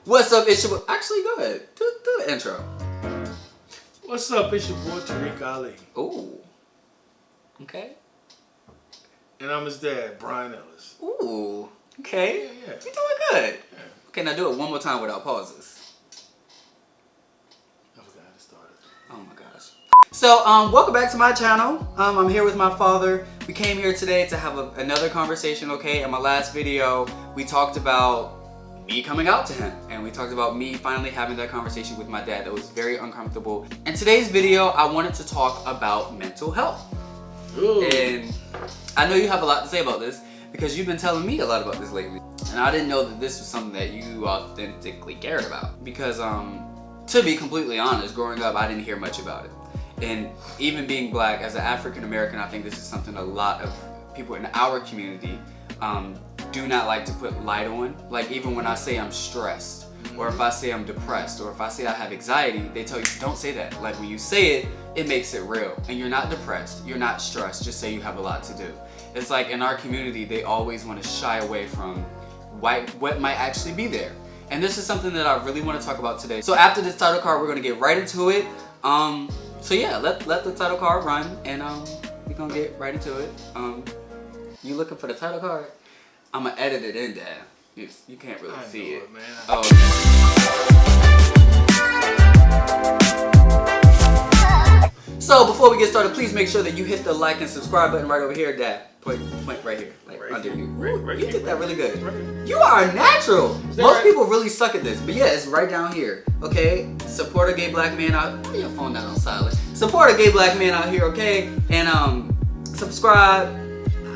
What's up, it's your boy. Actually, go ahead. Do the intro. What's up, it's your boy Tarek Ali. Ooh. Okay. And I'm his dad, Brian Ellis. Ooh. Okay. Yeah. You're doing good. Yeah. Okay, now do it one more time without pauses. I forgot how to start it. Oh my gosh. So, welcome back to my channel. I'm here with my father. We came here today to have another conversation, okay? In my last video, we talked about me coming out to him, and we talked about me finally having that conversation with my dad that was very uncomfortable. In today's video, I wanted to talk about mental health. Ooh. And I know you have a lot to say about this because you've been telling me a lot about this lately. And I didn't know that this was something that you authentically cared about. Because to be completely honest, growing up, I didn't hear much about it. And even being black, as an African American, I think this is something a lot of people in our community do not like to put light on. Like even when I say I'm stressed, or if I say I'm depressed, or if I say I have anxiety, they tell you, don't say that. Like when you say it, it makes it real. And you're not depressed, you're not stressed, just say you have a lot to do. It's like in our community, they always want to shy away from what might actually be there. And this is something that I really want to talk about today. So after this title card, we're going to get right into it. So yeah, let the title card run, and we're going to get right into it. You looking for the title card? I'm going to edit it in there. You can't really see it. Man. Oh. So before we get started, please make sure that you hit the like and subscribe button right over here, Dad. Point right here, like right under you. Right you here, did that really good. Right. You are a natural. Most right? people really suck at this, but yeah, it's right down here. Okay, support a gay black man out. Put your phone down on silent. Support a gay black man out here, okay? And subscribe.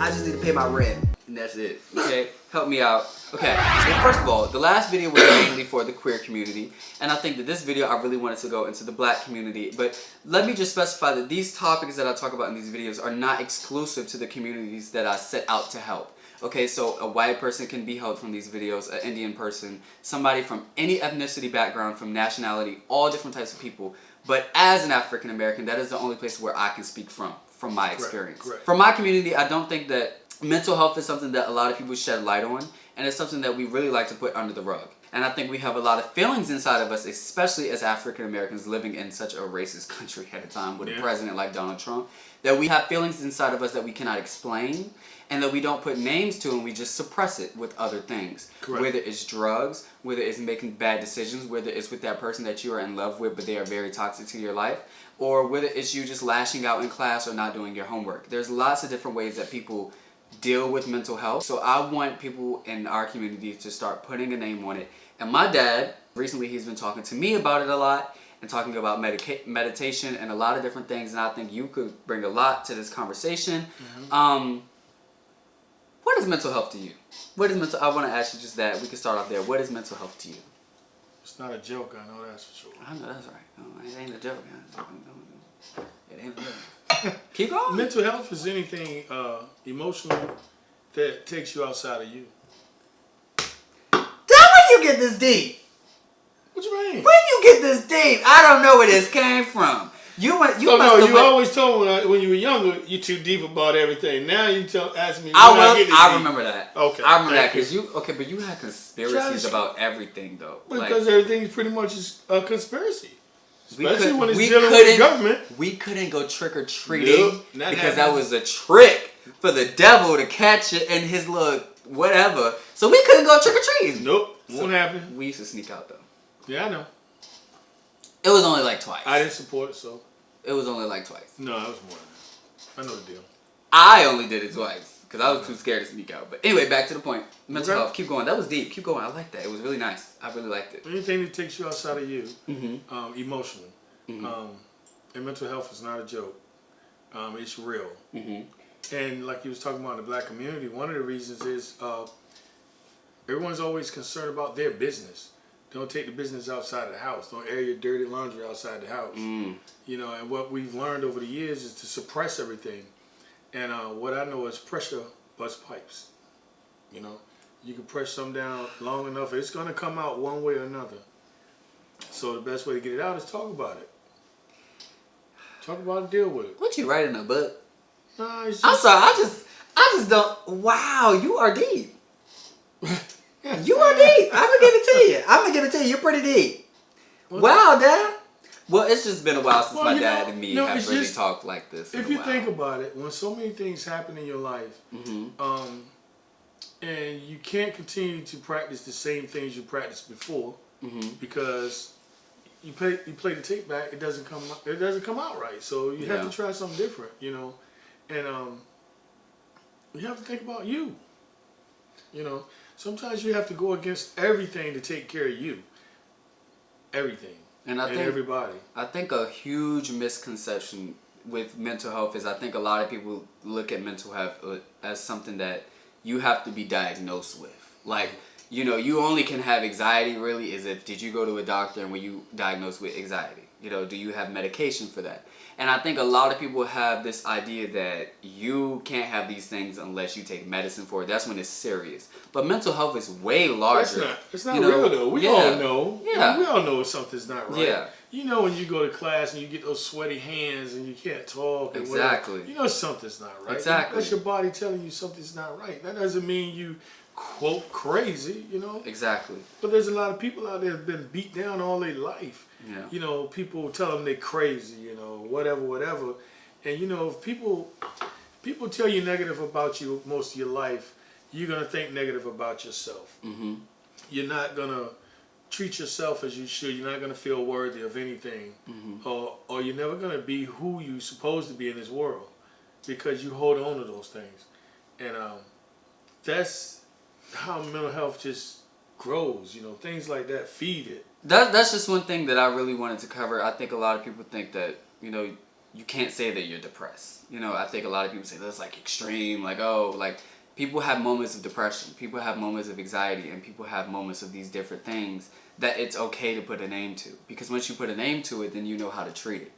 I just need to pay my rent, and that's it. Okay, help me out. Okay, so first of all, the last video was mainly for the queer community, and I think that this video I really wanted to go into the black community, but let me just specify that these topics that I talk about in these videos are not exclusive to the communities that I set out to help. Okay, so a white person can be helped from these videos, an Indian person, somebody from any ethnicity background, from nationality, all different types of people, but as an African American, that is the only place where I can speak from my experience. Correct. From my community, I don't think that mental health is something that a lot of people shed light on, and it's something that we really like to put under the rug. And I think we have a lot of feelings inside of us, especially as African Americans living in such a racist country at a time with a president like Donald Trump, that we have feelings inside of us that we cannot explain, and that we don't put names to, and we just suppress it with other things. Correct. Whether it's drugs, whether it's making bad decisions, whether it's with that person that you are in love with but they are very toxic to your life, or whether it's you just lashing out in class or not doing your homework. There's lots of different ways that people deal with mental health. So I want people in our community to start putting a name on it. And my dad, recently he's been talking to me about it a lot and talking about meditation and a lot of different things, and I think you could bring a lot to this conversation. What is mental health to you? I want to ask you just that. We can start off there. What is mental health to you? It's not a joke, I know that's for sure. I know that's right. No, it ain't a joke, man. It ain't a joke. Keep going. Mental health is anything emotional that takes you outside of you. Tell me you get this deep. What you mean? When you get this deep, I don't know where this came from. You always told me when you were younger, you too deep about everything. Now you ask me. I remember that. Okay. I remember that because but you had conspiracies about everything though. Because everything pretty much is a conspiracy. Especially when it's we dealing with the government. We couldn't go trick or treating Nope, because that was a trick for the devil to catch it in his little whatever. So we couldn't go trick or treating. Nope, won't happen. We used to sneak out though. Yeah, I know. It was only like twice. I didn't support it, so. It was only like twice. No, it was more than that. I know the deal. I only did it twice because I was too scared to sneak out. But anyway, back to the point. Mental health. Keep going. That was deep. Keep going. I like that. It was really nice. I really liked it. Anything that takes you outside of you, emotionally. And mental health is not a joke. It's real. And like you was talking about in the black community, one of the reasons is everyone's always concerned about their business. Don't take the business outside the house. Don't air your dirty laundry outside the house. You know, and what we've learned over the years is to suppress everything. And what I know is pressure busts pipes. You know, you can press something down long enough, it's going to come out one way or another. So the best way to get it out is talk about it. Talk about it, deal with it. What you write in a book? Nah, it's just... I'm sorry, I just don't. Wow, you are deep. You are deep. I'm gonna give it to you. I'm gonna give it to you. You're pretty deep. Well, Wow, Dad. Well, it's just been a while since Well, my you dad know, and me no, have it's really just- talked like this. if in a you while. think about it, when so many things happen in your life, and you can't continue to practice the same things you practiced before, because you play the tape back, it doesn't come out right. So you have to try something different, you know, and you have to think about you. You know, sometimes you have to go against everything to take care of you. Everything. And I think everybody. I think a huge misconception with mental health is I think a lot of people look at mental health as something that you have to be diagnosed with. Like, you know, you only can have anxiety really is if did you go to a doctor and were you diagnosed with anxiety? You know, do you have medication for that? And I think a lot of people have this idea that you can't have these things unless you take medicine for it. That's when it's serious. But mental health is way larger. It's not real though. We all know. Yeah. We all know if something's not right. Yeah. You know when you go to class and you get those sweaty hands and you can't talk. And Exactly. whatever, you know something's not right. Exactly. That's your body telling you something's not right. That doesn't mean you quote crazy, you know. Exactly. But there's a lot of people out there that have been beat down all their life. Yeah. You know, people tell them they're crazy, you know, whatever. And, you know, if people tell you negative about you most of your life, you're going to think negative about yourself. Mm-hmm. You're not going to treat yourself as you should. You're not going to feel worthy of anything. Mm-hmm. Or you're never going to be who you're supposed to be in this world because you hold on to those things. And that's how mental health just grows, you know, things like that feed it. That's just one thing that I really wanted to cover. I think a lot of people think that, you know, you can't say that you're depressed. You know, I think a lot of people say that's like extreme, like, oh, like people have moments of depression, people have moments of anxiety, and people have moments of these different things that it's okay to put a name to. Because once you put a name to it, then you know how to treat it.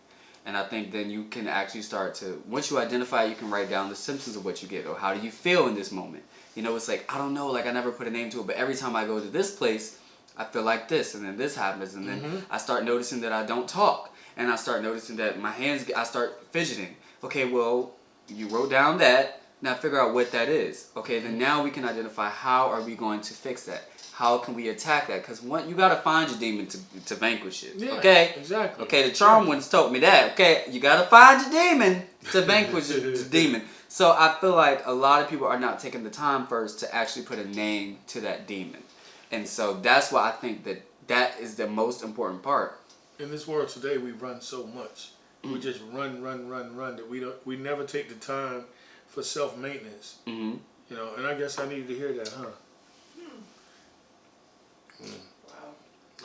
And I think then you can actually start to, once you identify, you can write down the symptoms of what you get, or how do you feel in this moment. You know, it's like, I don't know, like I never put a name to it, but every time I go to this place, I feel like this, and then this happens, and then I start noticing that I don't talk, and I start noticing that my hands, I start fidgeting. Okay, well, you wrote down that, now figure out what that is. Okay, then now we can identify how are we going to fix that. How can we attack that? Because you got to find your demon to vanquish it. Yeah, okay? Exactly. Okay, the charm ones taught me that. Okay, you got to find your demon to vanquish the demon. So I feel like a lot of people are not taking the time first to actually put a name to that demon. And so that's why I think that is the most important part. In this world today, we run so much. We just run that we never take the time for self-maintenance. Mm-hmm. You know, and I guess I needed to hear that, huh? Wow.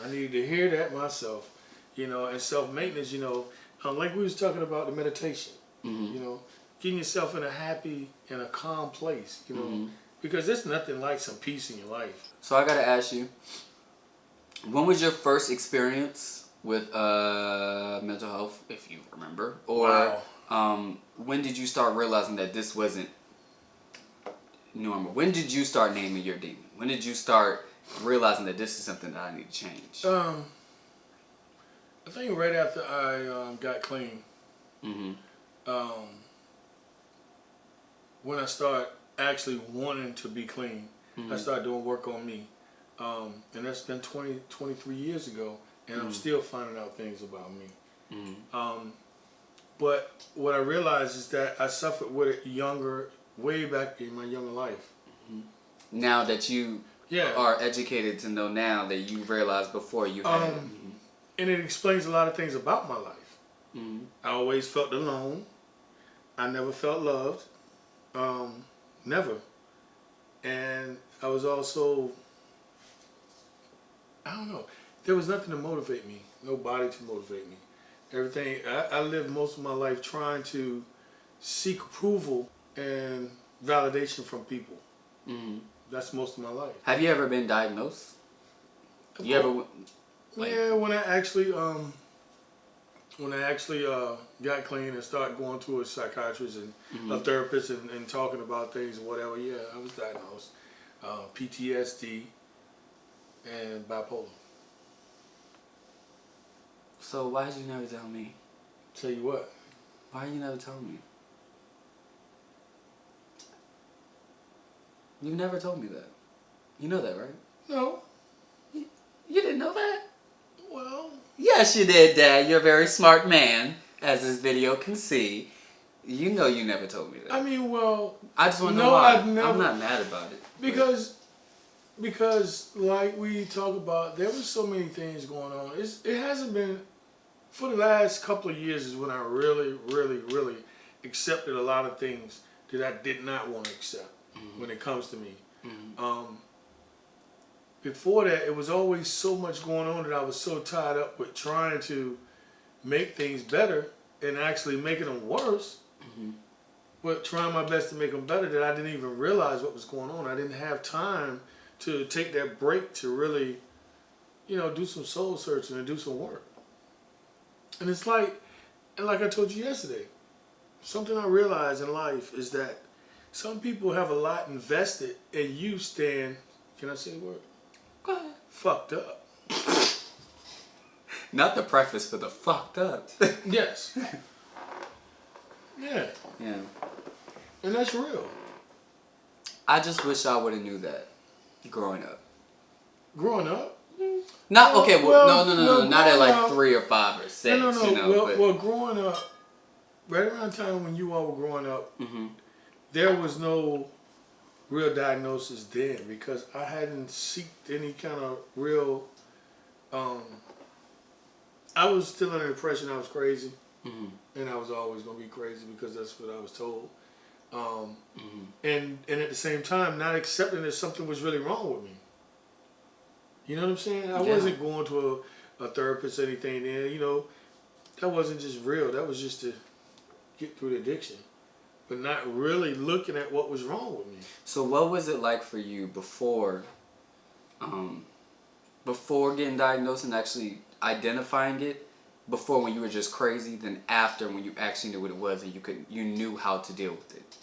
I needed to hear that myself. You know, and self-maintenance, you know, like we was talking about the meditation. You know, getting yourself in a happy and a calm place, you know, because there's nothing like some peace in your life. So I got to ask you, when was your first experience with mental health, if you remember? Or when did you start realizing that this wasn't normal? When did you start naming your demon? When did you start realizing that this is something that I need to change? I think right after I got clean, when I started actually wanting to be clean, I started doing work on me. And that's been 23 years ago, and I'm still finding out things about me. But what I realized is that I suffered with it way back in my younger life. Now that you are educated to know now that you realized before you had it. And it explains a lot of things about my life. I always felt alone. I never felt loved. Never. And I was also, I don't know, there was nothing to motivate me. Nobody to motivate me. Everything, I lived most of my life trying to seek approval and validation from people. That's most of my life. Have you ever been diagnosed? You ever? Yeah, when I actually got clean and started going to a psychiatrist and a therapist and talking about things and whatever, yeah, I was diagnosed. PTSD and bipolar. So why did you never tell me? Tell you what. Why you never told me? You never told me that. You know that, right? No. You didn't know? Yes, you did, Dad. You're a very smart man, as this video can see. You know you never told me that. I mean, well, I just want to no, know why. I've never- I'm not mad about it. Because like we talk about, there was so many things going on. It hasn't been, for the last couple of years is when I really, really, really accepted a lot of things that I did not want to accept when it comes to me. Before that, it was always so much going on that I was so tied up with trying to make things better and actually making them worse, but trying my best to make them better, that I didn't even realize what was going on. I didn't have time to take that break to really, do some soul searching and do some work. And it's like I told you yesterday, something I realized in life is that some people have a lot invested and you stand, can I say the word? Go ahead. Fucked up. Not the preface for the fucked up. Yes. Yeah. Yeah. And that's real. I just wish I would have knew that growing up. Growing up? Not okay. Well, no. growing Not at like up- 3 or 5 or 6. No. But, Well, growing up, right around the time when you all were growing up, there was no real diagnosis then because I hadn't seeked any kind of real. I was still under the impression I was crazy, and I was always going to be crazy because that's what I was told. And at the same time, not accepting that something was really wrong with me. You know what I'm saying? I wasn't going to a therapist or anything then. That wasn't just real. That was just to get through the addiction, but not really looking at what was wrong with me. So what was it like for you before getting diagnosed and actually identifying it? Before when you were just crazy, then after when you actually knew what it was and you knew how to deal with it?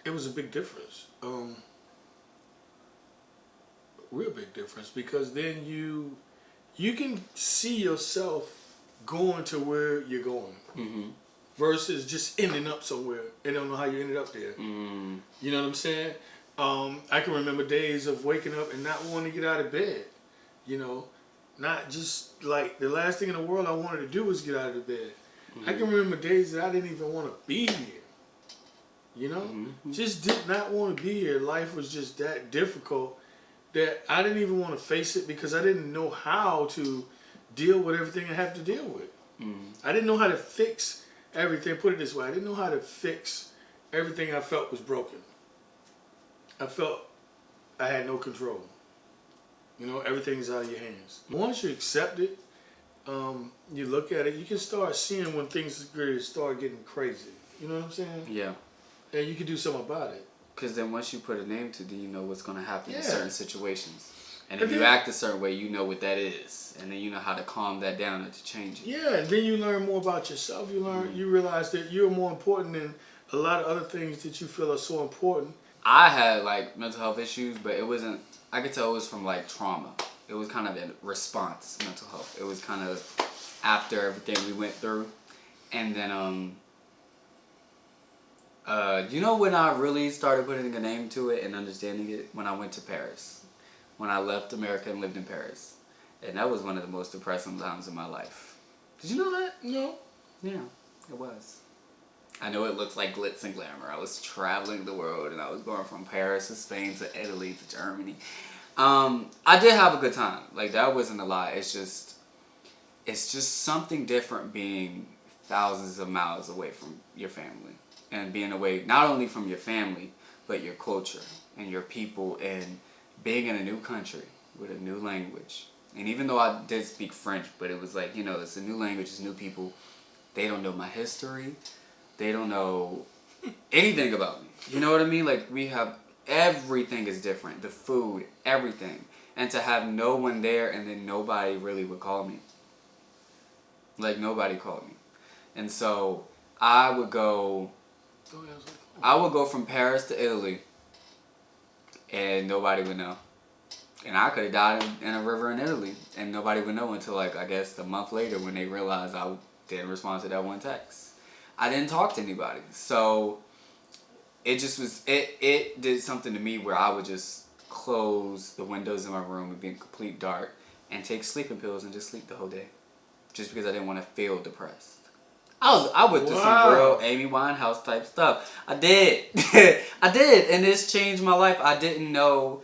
It was a big difference. Real big difference, because then you can see yourself going to where you're going versus just ending up somewhere and don't know how you ended up there. You know what I'm saying? I can remember days of waking up and not wanting to get out of bed. Not just like the last thing in the world I wanted to do was get out of the bed. I can remember days that I didn't even want to be here. Just did not want to be here. Life was just that difficult that I didn't even want to face it because I didn't know how to deal with everything I have to deal with. I didn't know how to fix everything. Put it this way, I didn't know how to fix everything I felt was broken. I felt I had no control. Everything's out of your hands. Once you accept it, you look at it, you can start seeing when things start getting crazy. You know what I'm saying? Yeah. And you can do something about it. Because then once you put a name to it, then you know what's going to happen in Yeah. certain situations. And if you act a certain way, you know what that is. And then you know how to calm that down and to change it. Yeah, and then you learn more about yourself. You realize that you're more important than a lot of other things that you feel are so important. I had like mental health issues, but it wasn't, I could tell it was from like trauma. It was kind of a response, mental health. It was kind of after everything we went through. And then, when I really started putting a name to it and understanding it? When I went to Paris. When I left America and lived in Paris. And that was one of the most depressing times in my life. Did you know that? No. Yeah, it was. I know it looks like glitz and glamour. I was traveling the world and I was going from Paris to Spain to Italy to Germany. I did have a good time. Like, that wasn't a lie. It's just something different being thousands of miles away from your family. And being away not only from your family, but your culture and your people, and being in a new country with a new language. And even though I did speak French, but it was like, it's a new language, it's new people. They don't know my history. They don't know anything about me. You know what I mean? Like, everything is different. The food, everything. And to have no one there and then nobody really would call me. Like, nobody called me. And so I would go from Paris to Italy and nobody would know. And I could have died in a river in Italy and nobody would know until, like, I guess a month later when they realized I didn't respond to that one text. I didn't talk to anybody. So it just was, it did something to me where I would just close the windows in my room and be in complete dark and take sleeping pills and just sleep the whole day, just because I didn't want to feel depressed. I went through some real Amy Winehouse type stuff. I did. I did, and it's changed my life. I didn't know.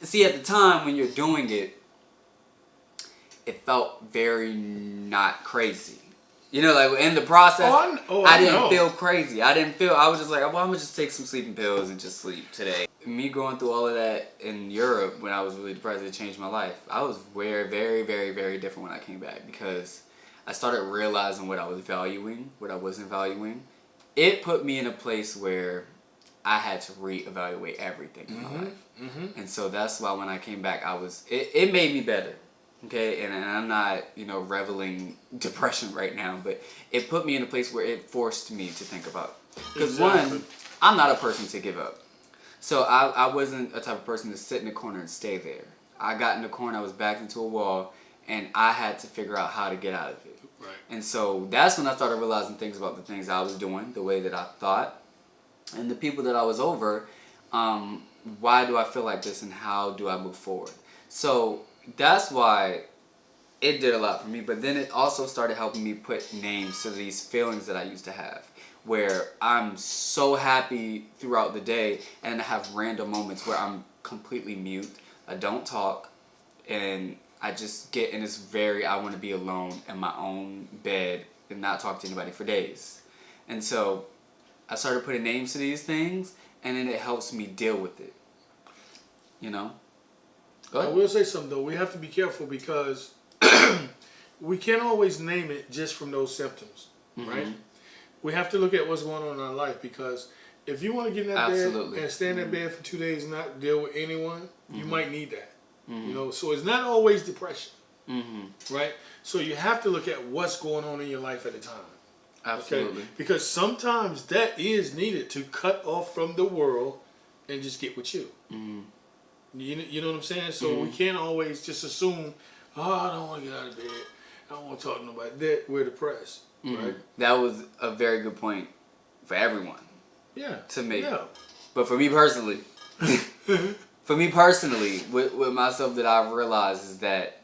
See, at the time when you're doing it, it felt very not crazy. You know, like in the process, I didn't feel crazy. I was just like, well, I'm gonna just take some sleeping pills and just sleep today. Me going through all of that in Europe when I was really depressed, it changed my life. I was very, very, very, very different when I came back because I started realizing what I was valuing, what I wasn't valuing. It put me in a place where I had to reevaluate everything in my life. Mm-hmm. And so that's why when I came back, it made me better. Okay, and I'm not, reveling depression right now, but it put me in a place where it forced me to think about. Because one, I'm not a person to give up. So I wasn't a type of person to sit in the corner and stay there. I got in the corner, I was backed into a wall, and I had to figure out how to get out of it. Right. And so that's when I started realizing things about the things I was doing, the way that I thought, and the people that I was over. Why do I feel like this, and how do I move forward? So that's why it did a lot for me, but then it also started helping me put names to these feelings that I used to have, where I'm so happy throughout the day and I have random moments where I'm completely mute, I don't talk, and I just get in this I want to be alone in my own bed and not talk to anybody for days. And so I started putting names to these things, and then it helps me deal with it, I will say something though. We have to be careful because we can't always name it just from those symptoms, right? We have to look at what's going on in our life, because if you want to get in that bed and stay in that bed for 2 days and not deal with anyone, you might need that. So it's not always depression, right? So you have to look at what's going on in your life at the time. Absolutely. Okay? Because sometimes that is needed to cut off from the world and just get with you. You know what I'm saying? So we can't always just assume, I don't want to get out of bed, I don't want to talk to nobody. That we're depressed, right? That was a very good point for everyone. Yeah. To make. Yeah. But for me personally, with myself, that I've realized is that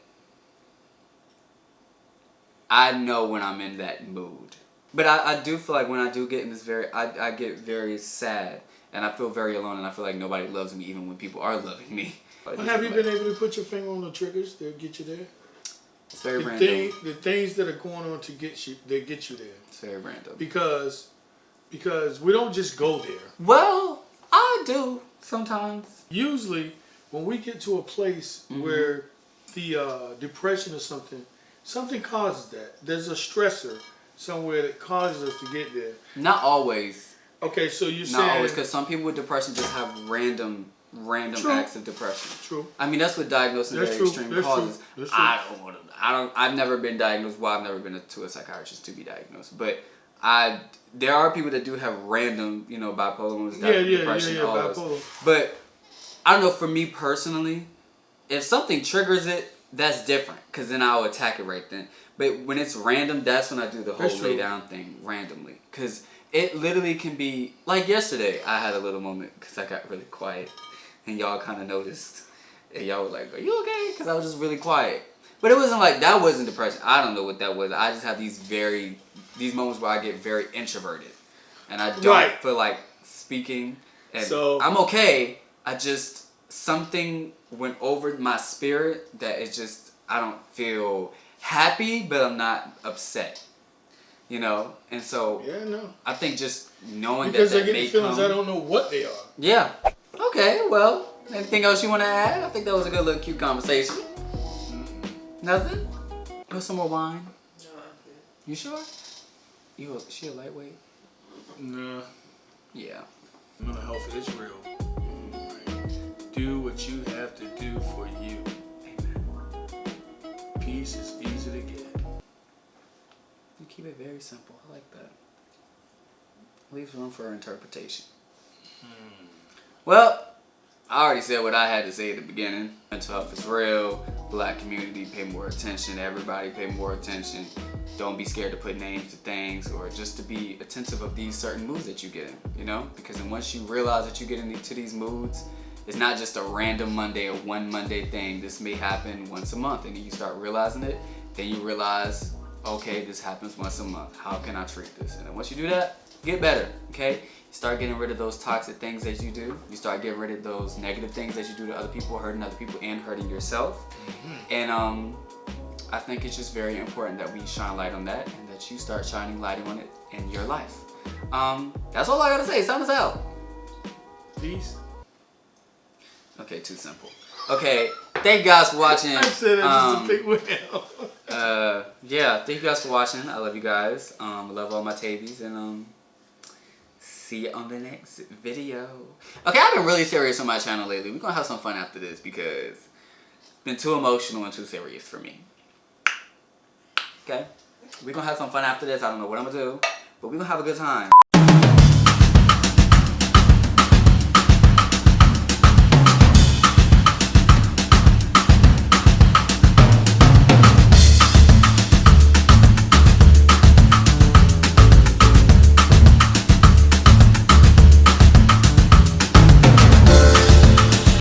I know when I'm in that mood. But I do feel like when I do get in this I get very sad. And I feel very alone, and I feel like nobody loves me, even when people are loving me. But have you been able to put your finger on the triggers that get you there? It's very random. The things that are going on to get you, they get you there. It's very random. Because we don't just go there. Well, I do sometimes. Usually, when we get to a place where the depression or something causes that. There's a stressor somewhere that causes us to get there. Not always. Okay, so you're saying... Not always, because some people with depression just have random acts of depression. True. I mean, that's what diagnosing very extreme causes. That's true. I've never been diagnosed. Well, I've never been to a psychiatrist to be diagnosed. But there are people that do have random, bipolar, depression, all those. But I don't know, for me personally, if something triggers it, that's different, because then I'll attack it right then. But when it's random, that's when I do the whole lay down thing randomly. Because it literally can be, like yesterday, I had a little moment because I got really quiet. And y'all kind of noticed. And y'all were like, are you okay? Because I was just really quiet. But it wasn't like, that wasn't depression. I don't know what that was. I just have these moments where I get very introverted. And I don't feel like speaking. And so, I'm okay. Something went over my spirit that it's just, I don't feel happy, but I'm not upset. And so I think just knowing because that I get feelings I don't know what they are. Yeah. Okay. Well, anything else you want to add? I think that was a good little cute conversation. Nothing? Want some more wine? No, I'm good. You sure? She a lightweight? Nah. Yeah. Mental health is real. Right. Do what you have to do for you. Amen. Peace is easy to get. You keep it very simple. I like that. Leaves room for interpretation. Well, I already said what I had to say at the beginning. Mental health is real. Black community, pay more attention. Everybody pay more attention. Don't be scared to put names to things, or just to be attentive of these certain moods that you get in, Because then once you realize that you get into these moods, It's not just a random Monday or one Monday thing. This may happen once a month, and then you start realizing it. Then you realize, okay, this happens once a month. How can I treat this? And then once you do that, get better, okay? You start getting rid of those toxic things that you do. You start getting rid of those negative things that you do to other people, hurting other people and hurting yourself. And I think it's just very important that we shine light on that and that you start shining light on it in your life. That's all I gotta say. Sign us out. Peace. Okay, too simple. Okay, thank you guys for watching. I said that just a big whale. Yeah, thank you guys for watching. I love you guys. I love all my tabies, and see you on the next video. Okay, I've been really serious on my channel lately. We're gonna have some fun after this because it's been too emotional and too serious for me. Okay, we're gonna have some fun after this. I don't know what I'm gonna do, but we're gonna have a good time.